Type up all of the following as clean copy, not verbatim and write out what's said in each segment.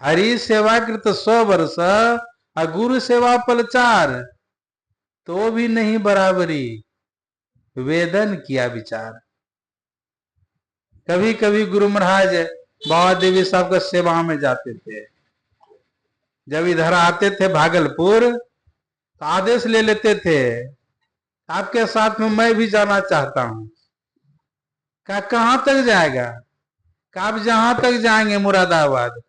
हरि सेवा कृत 100 वर्ष और गुरु सेवा पल 4, तो भी नहीं बराबरी, वेदन किया विचार। कभी कभी गुरु महाराज बाबा देवी साहब का सेवा में जाते थे। जब इधर आते थे भागलपुर तो आदेश ले लेते थे, आपके साथ में मैं भी जाना चाहता हूं। कहा कहां तक जाएगा? कहा आप जहां तक जाएंगे मुरादाबाद।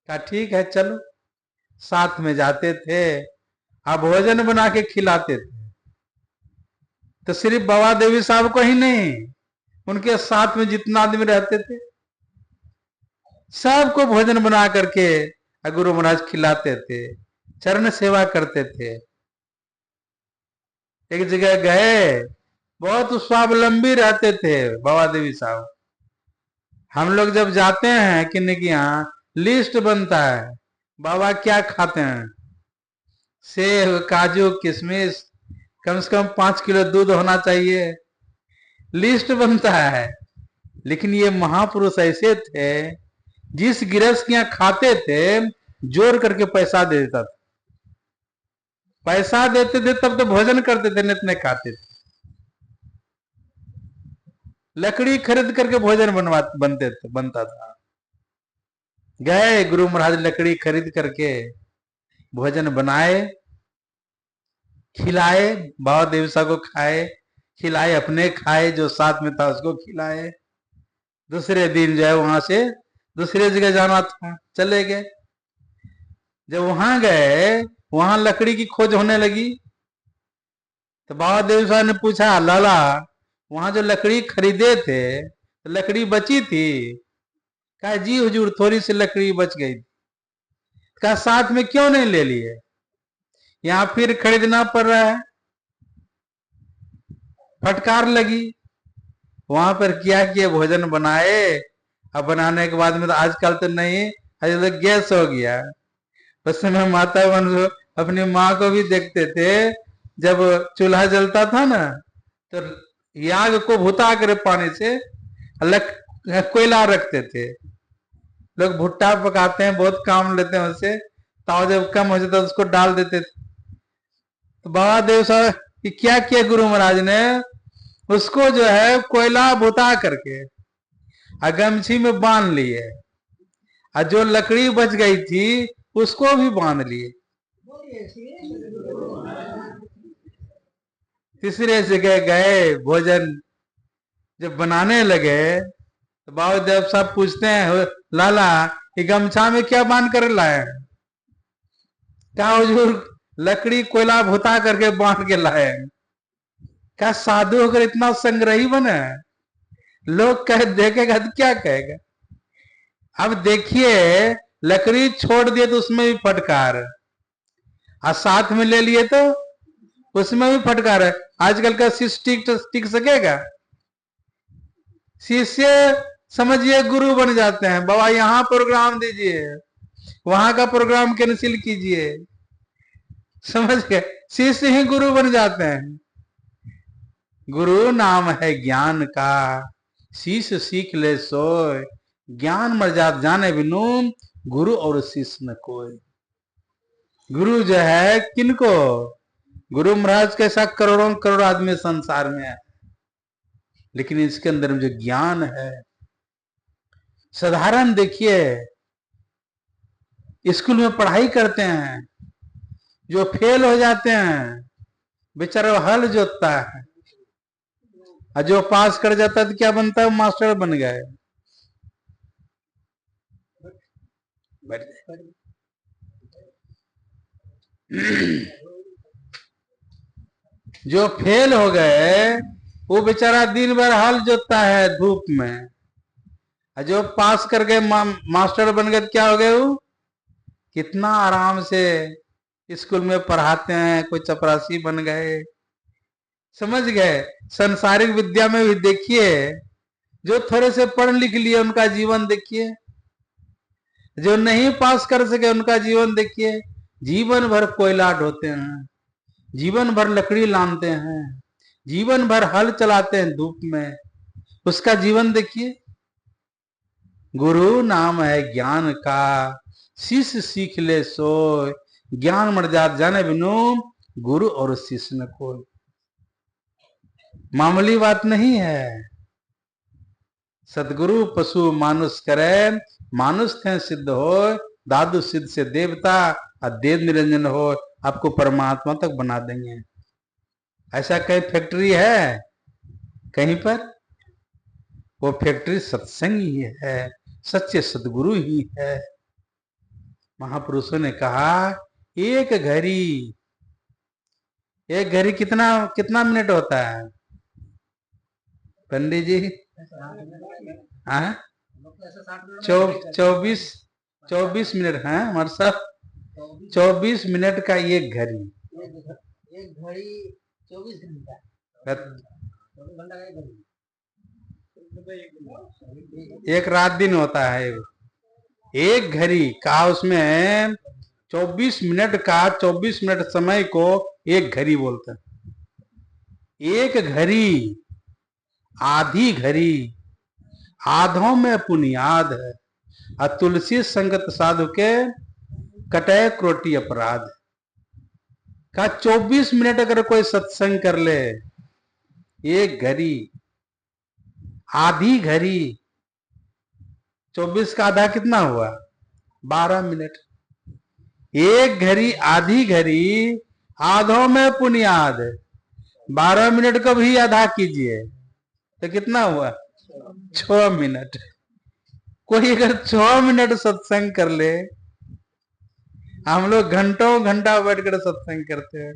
कहा ठीक है चलो। साथ में जाते थे, आप भोजन बना के खिलाते थे। तो सिर्फ बाबा देवी साहब को ही नहीं, उनके साथ में जितना आदमी रहते थे सबको भोजन बना करके गुरु महाराज खिलाते थे, चरण सेवा करते थे। एक जगह गए, बहुत स्वावलंबी रहते थे बाबा देवी साहब। हम लोग जब जाते हैं किन्हीं के यहाँ, लिस्ट बनता है बाबा क्या खाते हैं, सेब काजू किशमिश, कम से कम 5 किलो दूध होना चाहिए, लिस्ट बनता है। लेकिन ये महापुरुष ऐसे थे, जिस गिरस्थ के यहाँ खाते थे जोर करके पैसा दे देता था। पैसा देते थे तब तो भोजन करते थे, नहीं इतने खाते थे। लकड़ी खरीद करके भोजन बनता था। गए गुरु महाराज, लकड़ी खरीद करके भोजन बनाए, खिलाए, बाबा देवी साहब को खाए, खिलाए, अपने खाए, जो साथ में था उसको खिलाए। दूसरे दिन जो है वहां से दूसरे जगह जाना था, चले गए। जब वहां गए, वहां लकड़ी की खोज होने लगी। तो बाबा देवी साहब ने पूछा, लाला वहां जो लकड़ी खरीदे थे तो लकड़ी बची थी? कहा जी हुजूर थोड़ी सी लकड़ी बच गई। कहा साथ में क्यों नहीं ले लिए? यहां फिर खरीदना पड़ रहा है। फटकार लगी। वहां पर क्या किए, भोजन बनाए। अब बनाने के बाद में तो आजकल तो नहीं, अजय तो गैस हो गया। उस समय माता बन अपनी माँ को भी देखते थे, जब चूल्हा जलता था ना तो याग को भुता कर पानी से कोयला रखते थे। लोग भुट्टा पकाते हैं, बहुत काम लेते हैं उससे। ताव जब कम हो जाता उसको डाल देते थे। तो बाबा देव साहब क्या किया गुरु महाराज ने, उसको जो है कोयला भुता करके गमछी में बांध लिए, और जो लकड़ी बच गई थी उसको भी बांध लिए। तीसरे जगह गए, भोजन जब बनाने लगे तो बाबा देव साहब पूछते हैं, लाला ये गमछा में क्या बांध कर लाए? क्या हुजूर लकड़ी कोयला भुता करके बांध के लाए। क्या साधु होकर इतना संग्रही बने? लोग कह देखेगा तो क्या कहेगा। अब देखिए, लकड़ी छोड़ दिए तो उसमें भी फटकार, और साथ में ले लिए तो उसमें भी फटकार है। आजकल का शिष्य टिक सकेगा? शिष्य समझिए गुरु बन जाते हैं। बाबा यहाँ प्रोग्राम दीजिए, वहां का प्रोग्राम कैंसिल कीजिए, समझ गए? शिष्य ही गुरु बन जाते हैं। गुरु नाम है ज्ञान का, शिष्य सीख ले सोए, ज्ञान मर्यादा जाने बिनु गुरु और शिष्य न कोई। गुरु जो है किनको? गुरु महाराज कैसा करोड़ों करोड़ आदमी संसार में है, लेकिन इसके अंदर में जो ज्ञान है, साधारण देखिए स्कूल में पढ़ाई करते हैं, जो फेल हो जाते हैं बेचारा हल जोतता है, और जो पास कर जाता है तो क्या बनता है? मास्टर बन गए। जो फेल हो गए वो बेचारा दिन भर हल जोतता है धूप में, और जो पास करके मास्टर बन गए क्या हो गए? वो कितना आराम से स्कूल में पढ़ाते हैं, कोई चपरासी बन गए, समझ गए? संसारिक विद्या में भी देखिए, जो थोड़े से पढ़ लिख लिए उनका जीवन देखिए, जो नहीं पास कर सके उनका जीवन देखिए। जीवन भर कोयला ढोते हैं, जीवन भर लकड़ी लानते हैं, जीवन भर हल चलाते हैं धूप में, उसका जीवन देखिए। गुरु नाम है ज्ञान का, शिष्य सीख ले सोय, ज्ञान मर जात जाने बिनु गुरु और शिष्य न कोई। मामूली बात नहीं है। सतगुरु पशु मानुष करे, मानुष थे सिद्ध हो, दादू सिद्ध से देवता, और देव निरंजन हो, आपको परमात्मा तक बना देंगे। ऐसा कई फैक्ट्री है कहीं पर, वो फैक्ट्री सत्संग ही है, सच्चे सदगुरु ही है। महापुरुषों ने कहा एक घड़ी कितना कितना मिनट होता है पंडित जी? 24 मिनट है हमारे साथ। 24 मिनट का एक घड़ी, एक घड़ी 24 घंटा, 24 घंटा का एक रात दिन होता है। एक घड़ी का उसमें 24 मिनट का, 24 मिनट समय को एक घड़ी बोलते हैं। एक घड़ी, आधी घड़ी, आधों में पुनियाद है, और तुलसी संगत साधु के कटे क्रोटी अपराध का। 24 मिनट अगर कोई सत्संग कर ले, एक घड़ी, आधी घड़ी, 24 का आधा कितना हुआ? 12 मिनट। एक घड़ी, आधी घड़ी, आधों में पुनियाद, 12 मिनट को भी आधा कीजिए तो कितना हुआ? 6 मिनट। कोई अगर 6 मिनट सत्संग कर ले, हम लोग घंटों घंटा बैठकर सत्संग करते हैं।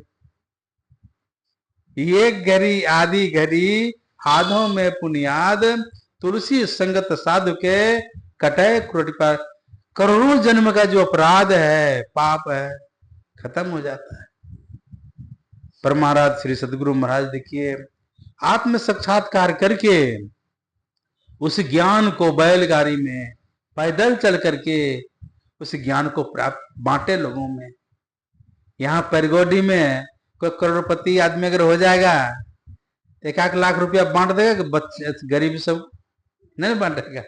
एक घड़ी, आधी घड़ी, आधों में पुनियाद, तुलसी संगत साधु के कटे क्रोटी पर। करोड़ों जन्म का जो अपराध है, पाप है, खत्म हो जाता है। पर महाराज श्री सदगुरु महाराज देखिए, आत्म साक्षात्कार करके उस ज्ञान को बैलगाड़ी में पैदल चल करके उस ज्ञान को प्राप्त बांटे लोगों में। यहाँ परगोडी में कोई करोड़पति आदमी अगर हो जाएगा, 1 लाख रुपया बांट देगा कि बच्चे गरीब सब नहीं बांटेगा।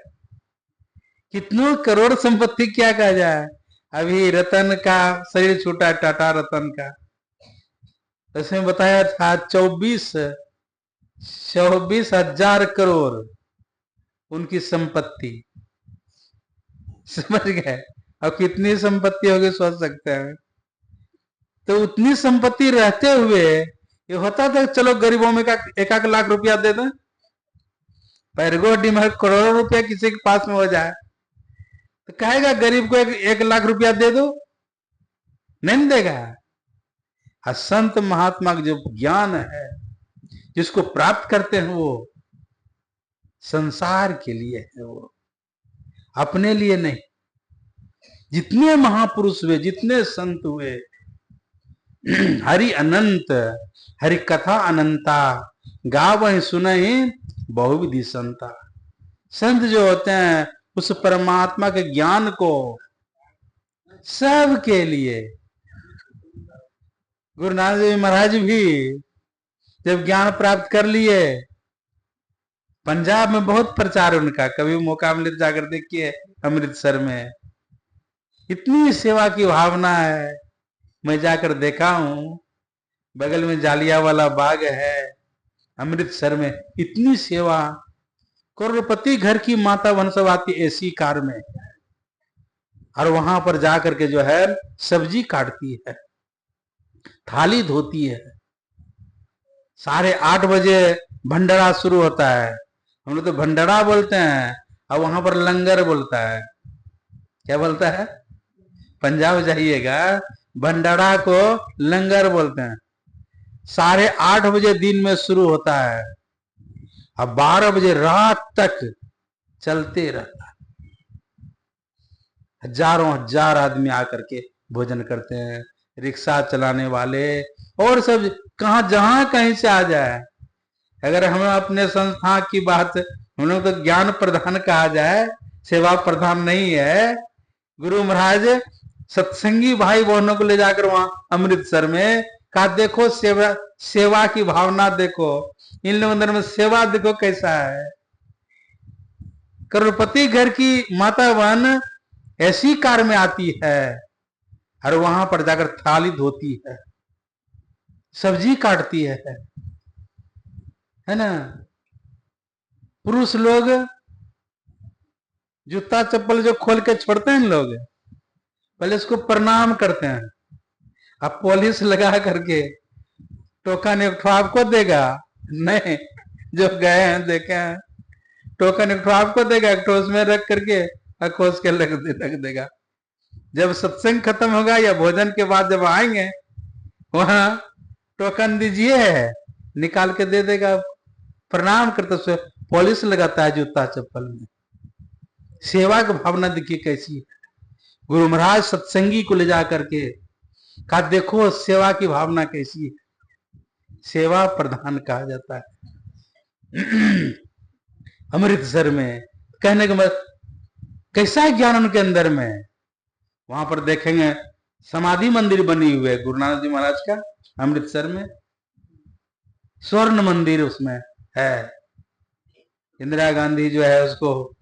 कितनों करोड़ संपत्ति क्या कहा जाए। अभी रतन का शरीर छूटा, टाटा रतन का, उसमें बताया था 24,000 करोड़ उनकी संपत्ति। समझ गए? अब कितनी संपत्ति होगी सोच सकते हैं। तो उतनी संपत्ति रहते हुए ये होता था चलो गरीबों में का 1 लाख रुपया दे दें। पैरगोडी में करोड़ों रुपया किसी के पास में हो जाए तो कहेगा गरीब को 1 लाख रुपया दे दो, नहीं देगा। और संत महात्मा का जो ज्ञान है जिसको प्राप्त करते हैं वो संसार के लिए है, वो अपने लिए नहीं। जितने महापुरुष हुए, जितने संत हुए, हरि अनंत, हरि कथा अनंता, गावहि सुनहि बहुविधि संता। संत जो होते हैं उस परमात्मा के ज्ञान को सबके लिए। गुरु नानक देव महाराज भी जब ज्ञान प्राप्त कर लिए, पंजाब में बहुत प्रचार उनका, कभी मौका मिले जाकर देखिए अमृतसर में, इतनी सेवा की भावना है। मैं जाकर देखा हूं, बगल में जालियावाला बाग है अमृतसर में, इतनी सेवा। करोड़पति घर की माता वन सब आती एसी कार में, और वहां पर जाकर के जो है सब्जी काटती है, थाली धोती है। 8:30 बजे भंडारा शुरू होता है। हम लोग तो भंडारा बोलते हैं, और वहां पर लंगर बोलता है। क्या बोलता है? पंजाब जाइएगा भंडारा को लंगर बोलते हैं। 8:30 बजे दिन में शुरू होता है, अब 12 बजे रात तक चलते रहता है। हजारों हजार आदमी आकर के भोजन करते हैं, रिक्शा चलाने वाले और सब, कहा जहां कहीं से आ जाए। अगर हम अपने संस्था की बात, हम लोग तो ज्ञान प्रधान कहा जाए, सेवा प्रधान नहीं है। गुरु महाराज सत्संगी भाई बहनों को ले जाकर वहां अमृतसर में कहा देखो सेवा की भावना देखो, इन लोगों अंदर में सेवा देखो कैसा है। करोड़पति घर की माता बहन ऐसी कार में आती है और वहां पर जाकर थाली धोती है, सब्जी काटती है ना। पुरुष लोग जूता चप्पल जो खोल के छोड़ते हैं लोग, पहले उसको प्रणाम करते हैं। अब पुलिस लगा करके टोकन एक ठो आपको देगा, नहीं जो गए हैं देखे हैं, टोकन एक ठो आपको देगा, एक ठो उसमें रख करके खोज के रख देगा। जब सत्संग खत्म होगा या भोजन के बाद जब आएंगे वहां टोकन दीजिए, निकाल के दे देगा, प्रणाम करते उससे पुलिस लगाता है जूता चप्पल में। सेवा की भावना देखिए कैसी है। गुरु महाराज सत्संगी को ले जा करके कहा देखो सेवा की भावना कैसी है, सेवा प्रधान कहा जाता है। अमृतसर में कहने का मतलब कैसा है ज्ञान उनके अंदर में। वहां पर देखेंगे समाधि मंदिर बनी हुई है गुरु नानक जी महाराज का, अमृतसर में स्वर्ण मंदिर उसमें है। इंदिरा गांधी जो है उसको